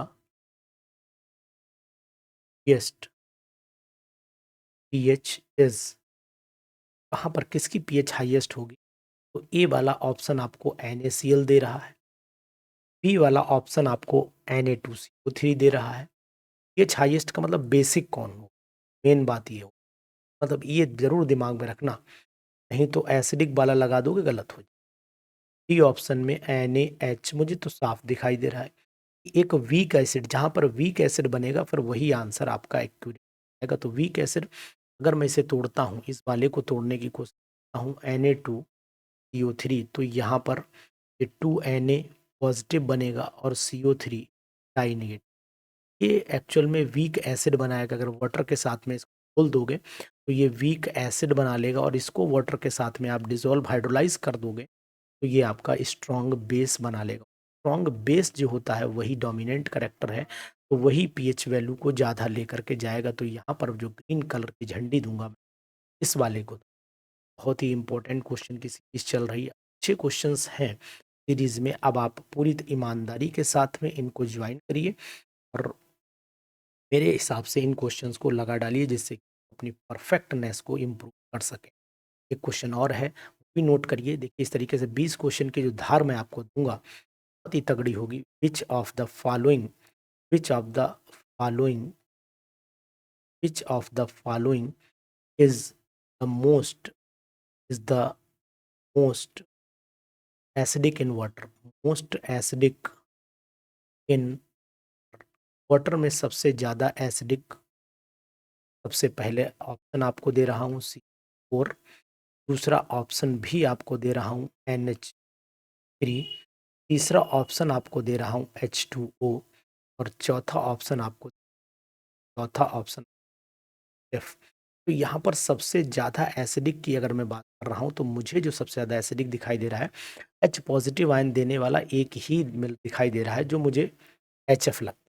highest pH is, कहाँ पर किसकी pH हाईएस्ट होगी, तो ए वाला ऑप्शन आपको NaCl दे रहा है, बी वाला ऑप्शन आपको Na2CO3 दे रहा है। pH हाईएस्ट का मतलब बेसिक कौन हो, मेन बात ये हो, मतलब ये जरूर दिमाग में रखना, नहीं तो एसिडिक वाला लगा दोगे गलत हो जाए। डी ऑप्शन में NaH मुझे तो साफ दिखाई दे रहा है, एक वीक एसिड, जहां पर वीक एसिड बनेगा फिर वही आंसर आपका एक्यूरेट आएगा। तो वीक एसिड अगर मैं इसे तोड़ता हूँ, इस वाले को तोड़ने की कोशिश करता हूँ Na2CO3, तो यहाँ पर ये 2Na पॉजिटिव बनेगा और CO3 डाई नेगेटिव, ये एक्चुअल में वीक एसिड बनाएगा। अगर वाटर के साथ में इसको घोल दोगे तो ये वीक एसिड बना लेगा, और इसको वाटर के साथ में आप डिजोल्व हाइड्रोलाइज कर दोगे तो ये आपका स्ट्रॉन्ग बेस बना लेगा। स्ट्रॉन्ग बेस जो होता है वही डोमिनेंट करेक्टर है, तो वही पीएच वैल्यू को ज़्यादा लेकर के जाएगा। तो यहाँ पर जो ग्रीन कलर की झंडी दूंगा मैं इस वाले को। बहुत ही इंपॉर्टेंट क्वेश्चन की सीरीज चल रही है, अच्छे क्वेश्चंस हैं सीरीज में, अब आप पूरी ईमानदारी के साथ में इनको ज्वाइन करिए और मेरे हिसाब से इन क्वेश्चंस को लगा डालिए, जिससे अपनी परफेक्टनेस को इम्प्रूव कर सके। एक क्वेश्चन और है, वो भी नोट करिए। देखिए इस तरीके से 20 क्वेश्चन की जो धार मैं आपको दूंगा बहुत ही तगड़ी होगी। Which of the following which of the following is the most is the most acidic in water, most acidic in water में सबसे ज्यादा एसिडिक, सबसे पहले ऑप्शन आपको दे रहा हूँ C4, दूसरा ऑप्शन भी आपको दे रहा हूँ NH3, तीसरा ऑप्शन आपको दे रहा हूँ H2O, और चौथा ऑप्शन F। तो यहाँ पर सबसे ज़्यादा एसिडिक की अगर मैं बात कर रहा हूँ तो मुझे जो सबसे ज़्यादा एसिडिक दिखाई दे रहा है, H पॉजिटिव आयन देने वाला एक ही मिल दिखाई दे रहा है जो मुझे HF लगता है।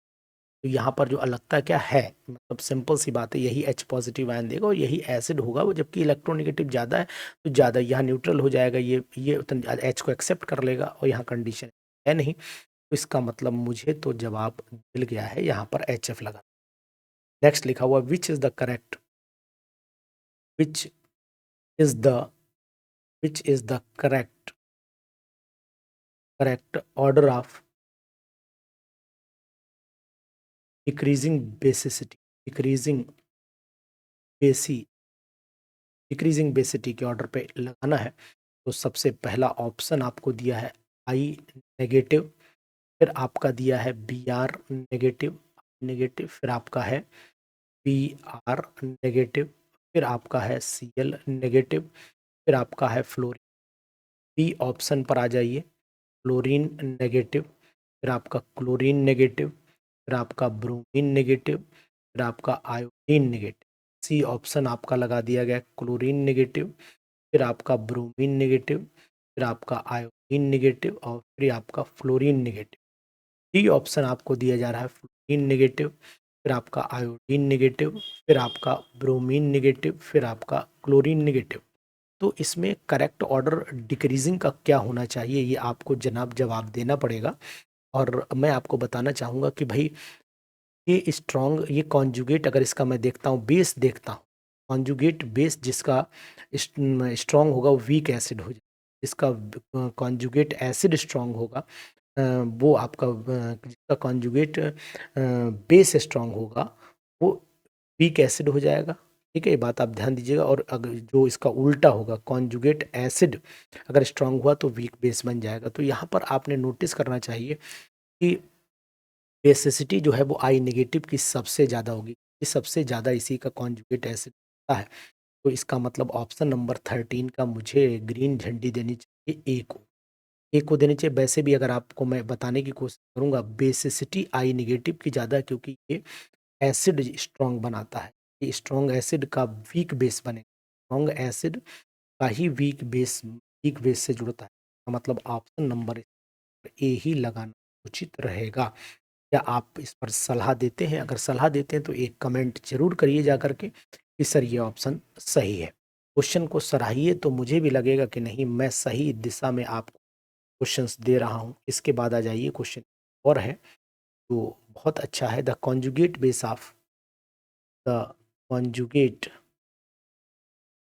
तो यहाँ पर जो अलगता क्या है, मतलब सिंपल सी बात है, यही H पॉजिटिव आयन देगा और यही एसिड होगा वो, जबकि इलेक्ट्रोनेगेटिव ज़्यादा है तो ज़्यादा यहाँ न्यूट्रल हो जाएगा, ये H को एक्सेप्ट कर लेगा, और यहाँ कंडीशन है नहीं, तो इसका मतलब मुझे तो जवाब मिल गया है, यहाँ पर HF लगा। नेक्स्ट लिखा हुआ which is the correct which is the which is the correct order of decreasing basicity, बेसी डिक्रीजिंग बेसिटी के ऑर्डर पे लगाना है। तो सबसे पहला ऑप्शन आपको दिया है आई नेगेटिव, फिर आपका दिया है BR नेगेटिव, फिर आपका है BR नेगेटिव, फिर आपका है Cl नेगेटिव, फिर आपका है फ्लोरीन। बी ऑप्शन पर आ जाइए, फ्लोरीन नेगेटिव, फिर आपका क्लोरीन नेगेटिव, फिर आपका ब्रोमीन नेगेटिव, फिर आपका आयोडीन नेगेटिव। सी ऑप्शन आपका लगा दिया गया क्लोरीन नेगेटिव, फिर आपका ब्रोमीन नेगेटिव, फिर आपका आयोडीन नेगेटिव, और फिर आपका फ्लोरीन नेगेटिव। डी ऑप्शन आपको दिया जा रहा है फ्लोरीन नेगेटिव, फिर आपका आयोडीन नेगेटिव, फिर आपका ब्रोमीन नेगेटिव, फिर आपका क्लोरीन नेगेटिव। तो इसमें करेक्ट ऑर्डर डिक्रीजिंग का क्या होना चाहिए, ये आपको जनाब जवाब देना पड़ेगा। और मैं आपको बताना चाहूँगा कि भाई ये स्ट्रॉन्ग, ये कॉन्जुगेट, अगर इसका मैं देखता हूँ, बेस देखता हूँ, कॉन्जुगेट बेस जिसका स्ट्रॉन्ग होगा वो वीक एसिड हो जाए, जिसका कॉन्जुगेट एसिड स्ट्रॉन्ग होगा वो आपका जिसका कॉन्जुगेट बेस स्ट्रॉन्ग होगा वो वीक एसिड हो जाएगा। ठीक है, ये बात आप ध्यान दीजिएगा। और अगर जो इसका उल्टा होगा, कॉन्जुगेट एसिड अगर स्ट्रॉन्ग हुआ तो वीक बेस बन जाएगा। तो यहाँ पर आपने नोटिस करना चाहिए कि बेसिसिटी जो है वो आई नेगेटिव की सबसे ज़्यादा होगी, ये सबसे ज़्यादा इसी का कॉन्जुगेट एसिड होता है। तो इसका मतलब ऑप्शन नंबर 13 का मुझे ग्रीन झंडी देनी चाहिए, ए को देनी चाहिए। वैसे भी अगर आपको मैं बताने की कोशिश करूंगा, बेसिसिटी आई नेगेटिव की ज़्यादा है, क्योंकि ये एसिड स्ट्रॉन्ग बनाता है, ये स्ट्रॉन्ग एसिड का वीक बेस बनेगा, स्ट्रॉन्ग एसिड का ही वीक बेस से जुड़ता है। तो मतलब ऑप्शन नंबर ए ही लगाना उचित रहेगा। क्या आप इस पर सलाह देते हैं? अगर सलाह देते हैं तो एक कमेंट जरूर करिए जा करके कि सर ये ऑप्शन सही है। क्वेश्चन को सराहिए तो मुझे भी लगेगा कि नहीं, मैं सही दिशा में आपको क्वेश्चंस दे रहा हूँ। इसके बाद आ जाइए क्वेश्चन और है तो बहुत अच्छा है। The conjugate base of the conjugate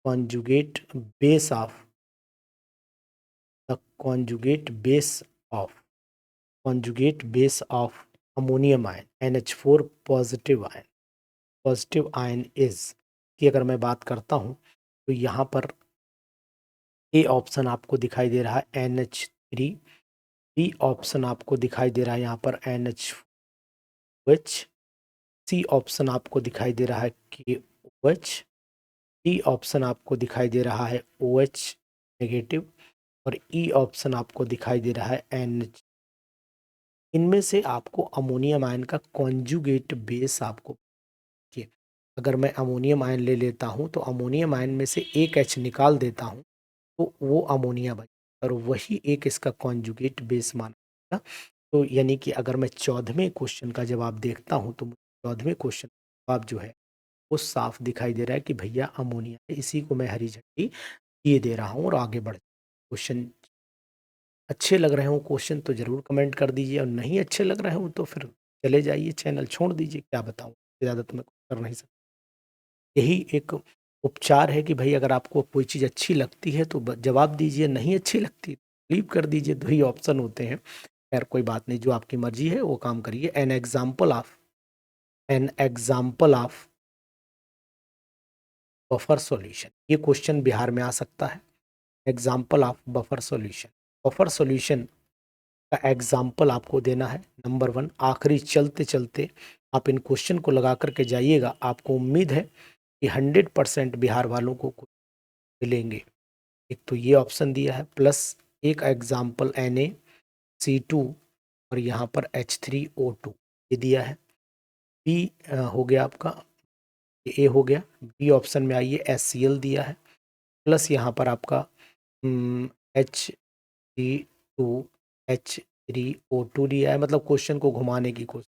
conjugate base of the conjugate base of conjugate base of ammonium ion NH4 positive ion is की अगर मैं बात करता हूँ तो यहाँ पर ए ऑप्शन आपको दिखाई दे रहा है NH3, बी ऑप्शन आपको दिखाई दे रहा है यहाँ पर NH, सी ऑप्शन आपको दिखाई दे रहा है KOH, डी ऑप्शन आपको दिखाई दे रहा है OH नेगेटिव, और ई ऑप्शन आपको दिखाई दे रहा है NH। इनमें से आपको अमोनियम आयन का कॉन्जुगेट बेस आपको देखिए, अगर मैं अमोनियम आयन ले लेता हूँ तो अमोनियम आयन में से एक H निकाल देता हूँ तो वो अमोनिया बन, और वही एक इसका कॉन्जुगेट बेस माना जाएगा। तो यानी कि अगर मैं 14वें क्वेश्चन का जवाब देखता हूँ तो 14वें क्वेश्चन का जवाब जो है वो साफ दिखाई दे रहा है कि भैया अमोनिया है। इसी को मैं हरी झंडी ये दे रहा हूँ और आगे बढ़। क्वेश्चन अच्छे लग रहे हो क्वेश्चन तो जरूर कमेंट कर दीजिए, और नहीं अच्छे लग रहे हो तो फिर चले जाइए, चैनल छोड़ दीजिए। क्या बताऊँ, ज़्यादा तो मैं कुछ कर नहीं सकता। यही एक उपचार है कि भाई अगर आपको कोई चीज़ अच्छी लगती है तो जवाब दीजिए, नहीं अच्छी लगती लीव कर दीजिए। दो ही ऑप्शन होते हैं। खैर कोई बात नहीं, जो आपकी मर्जी है वो काम करिए। An example of buffer solution, ये क्वेश्चन बिहार में आ सकता है। Example of buffer solution, buffer solution का एग्जाम्पल आपको देना है। नंबर 1, आखिरी चलते चलते आप इन क्वेश्चन को लगा करके जाइएगा। आपको उम्मीद है कि 100% बिहार वालों को मिलेंगे। एक तो ये ऑप्शन दिया है, प्लस एक एग्जाम्पल Na C2 और यहाँ पर H3O2 ये दिया है। बी हो गया आपका, ए हो गया। बी ऑप्शन में आइए, HCl दिया है, प्लस यहाँ पर आपका H3O2 दिया है, मतलब क्वेश्चन को घुमाने की कोशिश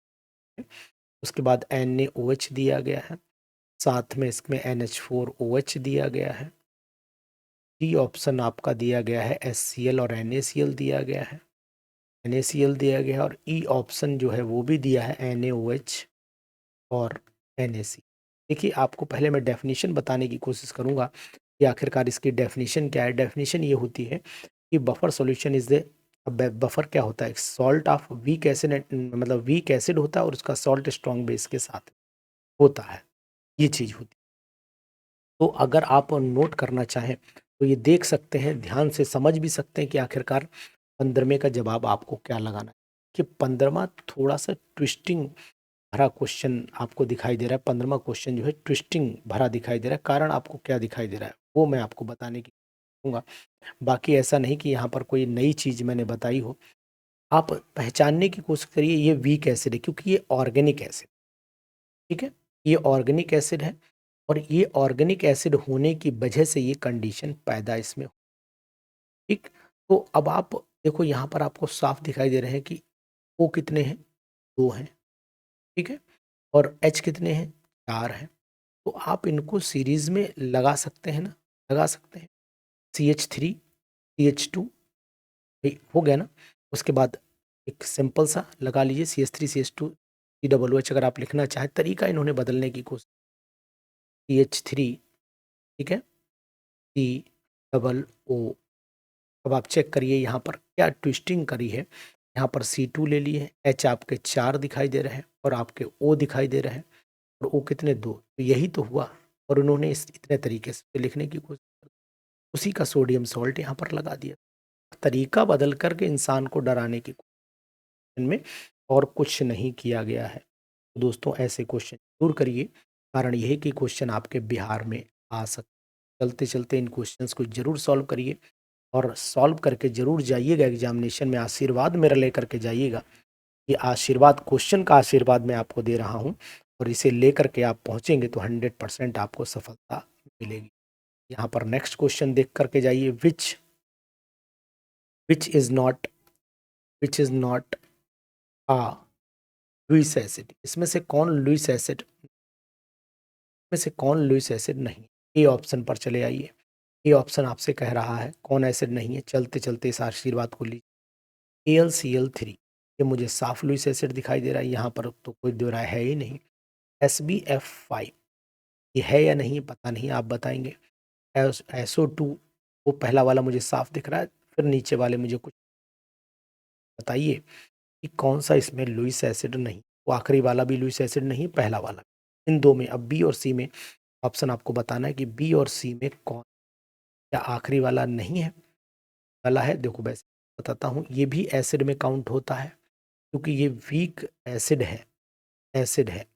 है। उसके बाद NaOH दिया गया है, साथ में इसमें NH4OH दिया गया है। डी ऑप्शन आपका दिया गया है HCl और NaCl दिया गया है, NaCl दिया गया है। और ई ऑप्शन जो है वो भी दिया है NaOH और NaC। देखिए आपको पहले मैं डेफिनेशन बताने की कोशिश करूंगा कि आखिरकार इसकी डेफिनेशन क्या है। डेफिनेशन ये होती है कि buffer solution is the buffer क्या होता है, सॉल्ट ऑफ वीक एसिड, मतलब वीक एसिड होता है और उसका सॉल्ट स्ट्रॉन्ग बेस के साथ होता है, ये चीज़ होती है। तो अगर आप नोट करना चाहें तो ये देख सकते हैं, ध्यान से समझ भी सकते हैं कि आखिरकार 15वें का जवाब आपको क्या लगाना है। कि 15वां थोड़ा सा ट्विस्टिंग भरा क्वेश्चन आपको दिखाई दे रहा है। 15वां क्वेश्चन जो है ट्विस्टिंग भरा दिखाई दे रहा है। कारण आपको क्या दिखाई दे रहा है वो मैं आपको बताने की कहूँगा। बाकी ऐसा नहीं कि यहाँ पर कोई नई चीज़ मैंने बताई हो। आप पहचानने की कोशिश करिए, ये वीक एसिड है क्योंकि ये ऑर्गेनिक एसिड, ठीक है, ये ऑर्गेनिक एसिड है। और ये ऑर्गेनिक एसिड होने की वजह से ये कंडीशन पैदा इसमें, ठीक। तो अब आप देखो यहाँ पर आपको साफ दिखाई दे रहे हैं कि वो कितने हैं, 2 हैं, ठीक है। और H कितने हैं, 4 हैं। तो आप इनको सीरीज में लगा सकते हैं ना, लगा सकते हैं। CH3 CH2 हो गया ना। उसके बाद एक सिंपल सा लगा लीजिए CH3 CH2 COOH। अगर आप लिखना चाहें, तरीका इन्होंने बदलने की कोशिश, CH3, ठीक है, COO। अब आप चेक करिए यहाँ पर क्या ट्विस्टिंग करी है। यहाँ पर C2 ले लिए, H आपके 4 दिखाई दे रहे हैं और आपके O दिखाई दे रहे हैं, और O कितने, 2। तो यही तो हुआ, और उन्होंने इस इतने तरीके से लिखने की कोशिश, उसी का सोडियम सॉल्ट यहाँ पर लगा दिया। तरीका बदल करके इंसान को डराने की कोशिश में और कुछ नहीं किया गया है। तो दोस्तों ऐसे क्वेश्चन जरूर करिए, कारण यह कि क्वेश्चन आपके बिहार में आ सकते। चलते चलते इन क्वेश्चंस को जरूर सॉल्व करिए, और सॉल्व करके जरूर जाइएगा एग्जामिनेशन में। आशीर्वाद मेरा लेकर के जाइएगा। ये आशीर्वाद, क्वेश्चन का आशीर्वाद मैं आपको दे रहा हूँ, और इसे लेकर के आप पहुंचेंगे तो 100% आपको सफलता मिलेगी। यहाँ पर नेक्स्ट क्वेश्चन देख करके जाइए। Which is not a Lewis acid. इसमें से कौन लुईस एसिड, में से कौन लुईस एसिड नहीं। ए ऑप्शन पर चले आइए। ए ऑप्शन आपसे कह रहा है कौन एसिड नहीं है। चलते चलते इस आशीर्वाद को लीजिए। AlCl3, ये मुझे साफ लुईस एसिड दिखाई दे रहा है, यहाँ पर तो कोई दो राय है ही नहीं। SbF5, ये है या नहीं पता नहीं, आप बताएंगे। SO2, वो पहला वाला मुझे साफ दिख रहा है, फिर नीचे वाले मुझे कुछ बताइए कि कौन सा इसमें लुईस एसिड नहीं। वो आखिरी वाला भी लुईस एसिड नहीं, पहला वाला। इन दो में, अब बी और सी में ऑप्शन आपको बताना है कि बी और सी में कौन, क्या आखिरी वाला नहीं है, वाला है। देखो वैसे बताता हूँ, ये भी एसिड में काउंट होता है, क्योंकि ये वीक एसिड है, है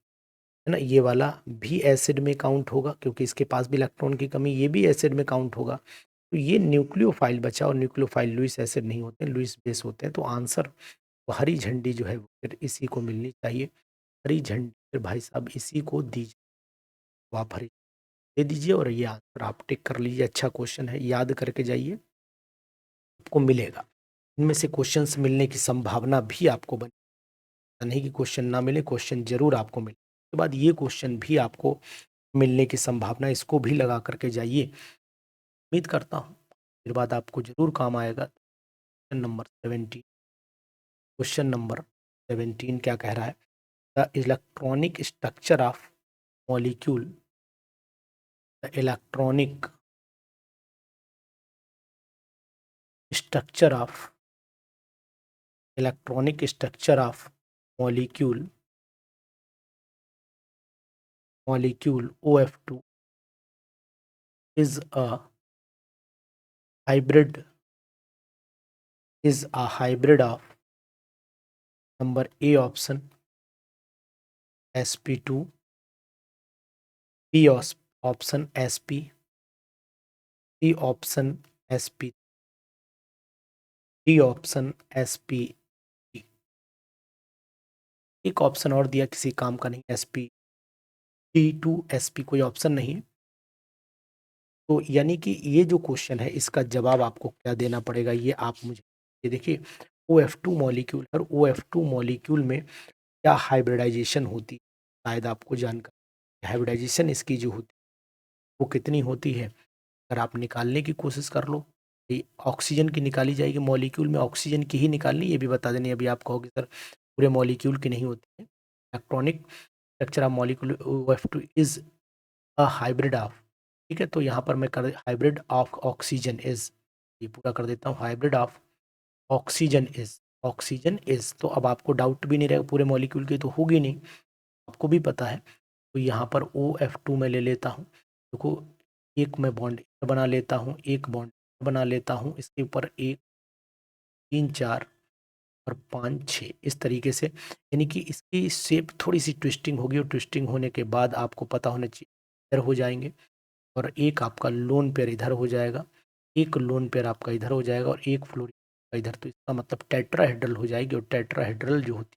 ना। ये वाला भी एसिड में काउंट होगा, क्योंकि इसके पास भी इलेक्ट्रॉन की कमी, ये भी एसिड में काउंट होगा। तो ये न्यूक्लियोफाइल बचा, और न्यूक्लियोफाइल लुईस एसिड नहीं होते हैं, लुईस बेस होते हैं। तो आंसर हरी झंडी जो है फिर इसी को मिलनी चाहिए। हरी झंडी फिर भाई साहब इसी को दीजिए, तो आप हरी दे दीजिए, और ये आंसर आप टिक कर लीजिए। अच्छा क्वेश्चन है, याद करके जाइए, आपको मिलेगा। इनमें से क्वेश्चंस मिलने की संभावना भी आपको बनी, नहीं कि क्वेश्चन ना मिले, क्वेश्चन जरूर आपको मिले। उसके बाद ये क्वेश्चन भी आपको मिलने की संभावना, इसको भी लगा करके जाइए। उम्मीद करता हूँ फिर बाद आपको जरूर काम आएगा। क्वेश्चन नंबर 17 क्या कह रहा है। The electronic structure of molecule, the electronic structure of molecule OF2 is a hybrid of number A option sp2, B option sp, C option sp, D option sp। एक ऑप्शन और दिया, किसी काम का नहीं, sp2 sp, कोई option नहीं। तो यानी कि ये जो क्वेश्चन है, इसका जवाब आपको क्या देना पड़ेगा, ये आप मुझे, ये देखिए OF2 मॉलिक्यूल, और OF2 मॉलिक्यूल में क्या हाइब्रिडाइजेशन होती है, शायद आपको जानकारी। हाइब्रिडाइजेशन इसकी जो होती है वो कितनी होती है, अगर आप निकालने की कोशिश कर लो। ऑक्सीजन की निकाली जाएगी, मॉलिक्यूल में ऑक्सीजन की ही निकालनी, ये भी बता देनी। अभी आप कहोगे सर पूरे मॉलिक्यूल की नहीं होती है। Electronic structure of molecule OF2 is a hybrid of, ठीक है। तो यहाँ पर मैं कर हाइब्रिड ऑफ ऑक्सीजन इज, ये पूरा कर देता हूँ। हाइब्रिड ऑफ ऑक्सीजन इज, तो अब आपको डाउट भी नहीं रहेगा, पूरे मॉलिक्यूल की तो होगी नहीं, आपको भी पता है। तो यहाँ पर OF2 में ले लेता हूँ। देखो एक मैं बॉन्ड बना लेता हूँ, एक बॉन्ड बना लेता हूँ, इसके ऊपर 1 3 4 और 5 6 इस तरीके से, यानी कि इसकी शेप थोड़ी सी ट्विस्टिंग होगी, और ट्विस्टिंग होने के बाद आपको पता होना चाहिए इधर हो जाएंगे, और एक आपका लोन पेयर इधर हो जाएगा, एक लोन पेयर आपका इधर हो जाएगा, और एक फ्लोरीन का इधर। तो इसका मतलब टेट्राहेड्रल हो जाएगी, और टेट्राहेड्रल जो होती है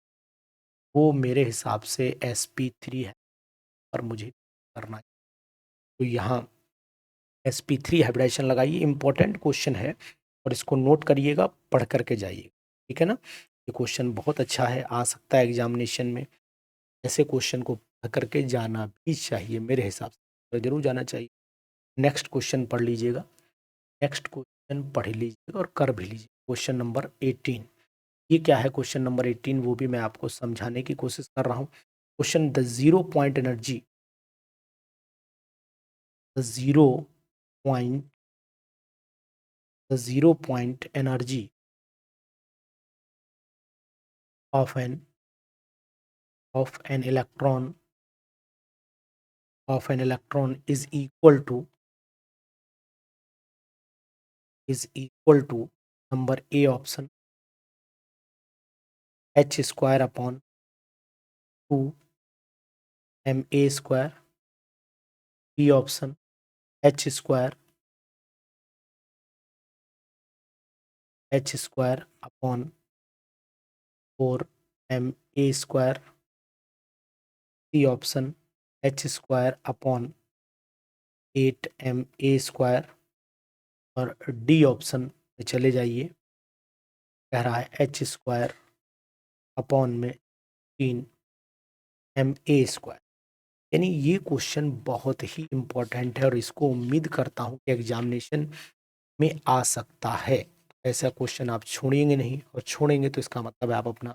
वो मेरे हिसाब से sp3 है, और मुझे करना है। तो यहाँ sp3 हाइब्रिडाइजेशन लगाइए, इंपॉर्टेंट क्वेश्चन है, और इसको नोट करिएगा, पढ़ करके जाइए, ठीक है ना। ये क्वेश्चन बहुत अच्छा है, आ सकता है एग्जामिनेशन में। ऐसे क्वेश्चन को करके जाना भी चाहिए, मेरे हिसाब से तो जरूर जाना चाहिए। नेक्स्ट क्वेश्चन पढ़ लीजिएगा, नेक्स्ट क्वेश्चन पढ़ लीजिएगा और कर भी लीजिए। क्वेश्चन नंबर 18, ये क्या है क्वेश्चन नंबर 18 वो भी मैं आपको समझाने की कोशिश कर रहा हूँ। Question, the zero point energy, the zero point, the zero point energy of an electron is equal to number A option h square upon 2 ma square, B option h square upon 4 ma square, C option h square upon 8 ma square, और D option में चले जाइए, कह रहा है h square upon में 3 ma square. यानी ये क्वेश्चन बहुत ही इम्पोर्टेंट है और इसको उम्मीद करता हूँ कि एग्जामिनेशन में आ सकता है। ऐसा क्वेश्चन आप छोड़ेंगे नहीं, और छोड़ेंगे तो इसका मतलब आप अपना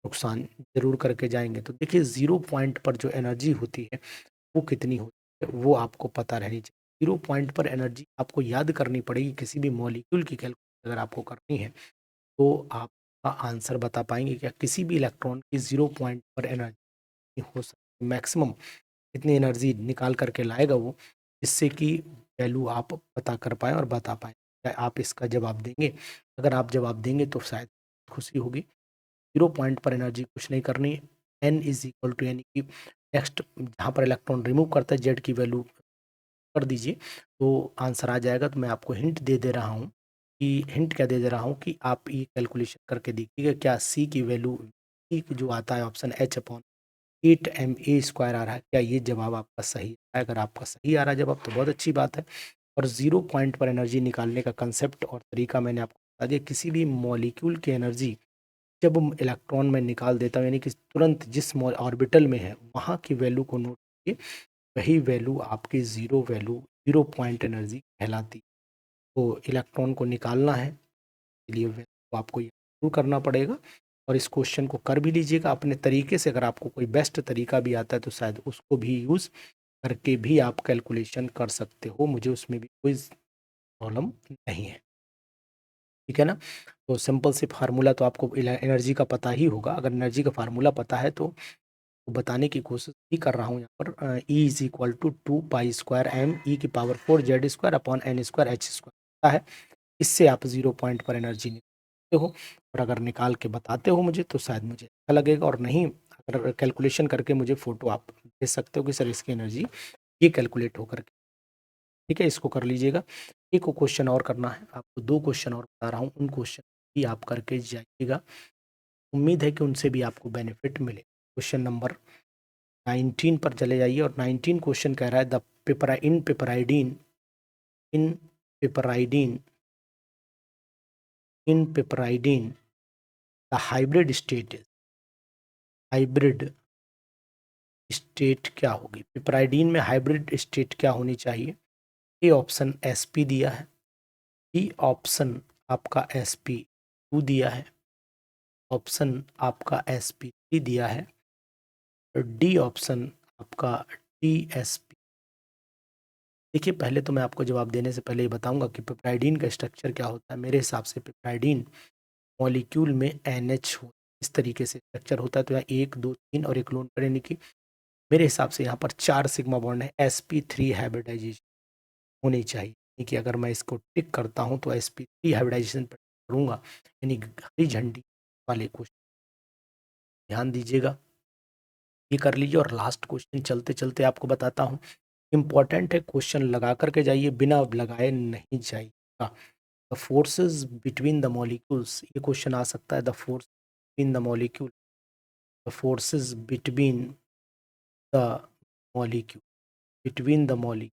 नुकसान जरूर करके जाएंगे। तो देखिए, जीरो पॉइंट पर जो एनर्जी होती है वो कितनी होती है वो आपको पता रहनी चाहिए। जीरो पॉइंट पर एनर्जी आपको याद करनी पड़ेगी। किसी भी मॉलिक्यूल की कैलकुलेशन अगर आपको करनी है तो आपका आंसर बता पाएंगे क्या? किसी भी इलेक्ट्रॉन की जीरो पॉइंट पर एनर्जी हो सकती है, मैक्सिमम कितनी एनर्जी निकाल करके लाएगा वो, जिससे कि वैल्यू आप पता कर पाए और बता पाए। आप इसका जवाब देंगे? अगर आप जवाब देंगे तो शायद खुशी होगी। जीरो पॉइंट पर एनर्जी कुछ नहीं करनी है, एन इज इक्वल टू, यानी कि नेक्स्ट जहाँ पर इलेक्ट्रॉन रिमूव करता है जेड की वैल्यू कर दीजिए तो आंसर आ जाएगा। तो मैं आपको हिंट दे दे रहा हूँ कि, हिंट क्या दे दे रहा हूँ कि आप ये कैलकुलेशन करके देखिएगा क्या सी की वैल्यू, सी जो आता है option H upon 8 ma square आ रहा है, क्या ये जवाब आपका सही है? अगर आपका सही आ रहा है जवाब तो बहुत अच्छी बात है। और जीरो पॉइंट पर एनर्जी निकालने का कंसेप्ट और तरीका मैंने आपको बता दिया। किसी भी मॉलिक्यूल की एनर्जी जब इलेक्ट्रॉन में निकाल देता हूँ, यानी कि तुरंत जिस ऑर्बिटल में है वहाँ की वैल्यू को नोट कीजिए, वही वैल्यू आपकी zero value, zero point energy कहलाती। तो इलेक्ट्रॉन को निकालना है, इसलिए वैल्यू आपको जरूर करना पड़ेगा। और इस क्वेश्चन को कर भी लीजिएगा अपने तरीके से। अगर आपको कोई बेस्ट तरीका भी आता है तो शायद उसको भी यूज़ करके भी आप कैलकुलेशन कर सकते हो, मुझे उसमें भी कोई प्रॉब्लम नहीं है, ठीक है ना। तो सिंपल से फार्मूला तो आपको एनर्जी का पता ही होगा। अगर एनर्जी का फार्मूला पता है तो बताने की कोशिश ही कर रहा हूँ यहाँ पर। E is equal to 2 pi square m e⁴ z² upon n square h square है। इससे आप जीरो पॉइंट पर एनर्जी निकालते हो, और अगर निकाल के बताते हो मुझे तो शायद मुझे अच्छा लगेगा, और नहीं अगर कैलकुलेशन करके मुझे फोटो आप भेज सकते हो कि सर इसकी एनर्जी ये कैलकुलेट होकर के, ठीक है। इसको कर लीजिएगा। एक क्वेश्चन और करना है आपको, दो क्वेश्चन और बता रहा हूँ, उन क्वेश्चन भी आप करके जाइएगा। उम्मीद है कि उनसे भी आपको बेनिफिट मिले। क्वेश्चन नंबर 19 पर चले जाइए, और 19 क्वेश्चन कह रहा है the piperidine in piperidine in piperidine the hybrid state क्या होगी? पिपराइडीन में हाइब्रिड स्टेट क्या होनी चाहिए? ए ऑप्शन sp दिया है, बी ऑप्शन आपका sp2 दिया है, ऑप्शन आपका sp3 दिया है, और डी ऑप्शन आपका dsp। देखिए, पहले तो मैं आपको जवाब देने से पहले ये बताऊंगा कि पिपराइडीन का स्ट्रक्चर क्या होता है। मेरे हिसाब से पिपराइडीन मॉलिक्यूल में NH हो, इस तरीके से स्ट्रक्चर होता है। तो यहाँ 1 2 3 और एक लोन पर, यानी कि मेरे हिसाब से यहाँ पर 4 सिग्मा बॉन्ड है। sp3 हाइब्रिडाइजेशन होनी चाहिए, यानी कि अगर मैं इसको टिक करता हूँ तो sp3 हाइब्रिडाइजेशन पर करूँगा, यानी हरी झंडी वाले क्वेश्चन ध्यान दीजिएगा, ये कर लीजिए। और लास्ट क्वेश्चन चलते चलते आपको बताता हूँ, इंपॉर्टेंट है, क्वेश्चन लगा करके जाइए, बिना लगाए नहीं जाइएगा। The forces between the molecules, ये क्वेश्चन आ सकता है। The force between the molecule, the forces between the molecule, between the molecule,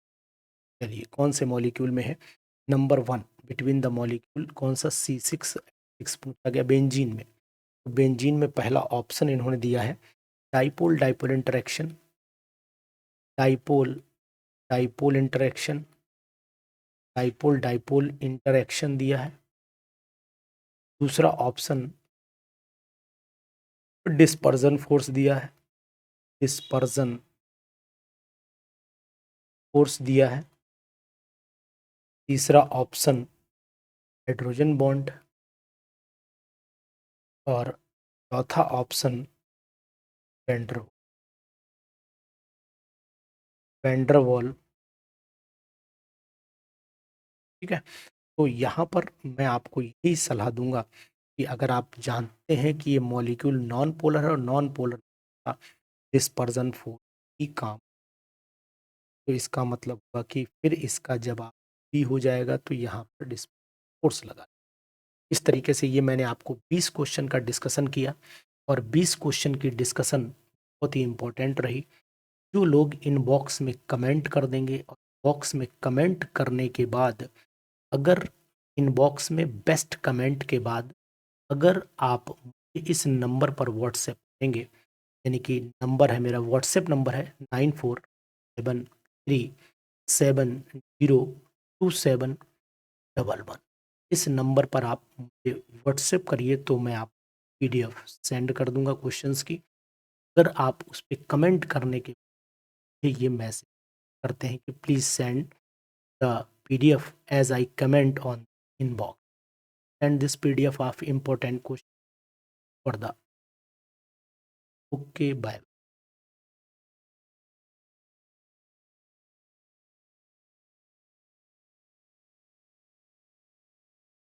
चलिए कौन से मॉलिक्यूल में है? नंबर 1 बिटवीन द मॉलिक्यूल कौन सा? C6 पूछा गया बेंजीन में। तो बेंजीन में पहला ऑप्शन इन्होंने दिया है dipole dipole interaction, dipole dipole interaction, dipole dipole interaction दिया है। दूसरा ऑप्शन डिस्पर्जन फोर्स दिया है, डिस्पर्जन फोर्स दिया है। तीसरा ऑप्शन हाइड्रोजन बॉन्ड, और चौथा ऑप्शन वेंडर वेंडरवॉल। ठीक है, तो यहाँ पर मैं आपको यही सलाह दूंगा कि अगर आप जानते हैं कि ये मॉलिक्यूल नॉन पोलर है और नॉन पोलर का डिस्पर्जन फोर्स ही काम, तो इसका मतलब होगा कि फिर इसका जवाब भी हो जाएगा, तो यहाँ पर डिस्पर्जन फोर्स लगा। इस तरीके से ये मैंने आपको 20 क्वेश्चन का डिस्कशन किया, और 20 क्वेश्चन की डिस्कशन बहुत ही इंपॉर्टेंट रही। जो लोग इनबॉक्स में कमेंट कर देंगे, और बॉक्स में कमेंट करने के बाद अगर इनबॉक्स में बेस्ट कमेंट के बाद अगर आप इस नंबर पर व्हाट्सएप करेंगे, यानी कि नंबर है मेरा, व्हाट्सएप नंबर है 9473702711। इस नंबर पर आप मुझे व्हाट्सएप करिए, तो मैं आप पीडीएफ सेंड कर दूंगा क्वेश्चंस की। अगर आप उस पर कमेंट करने के ये मैसेज करते हैं कि please send the PDF as I comment on inbox, and this PDF of important question for the okay bye.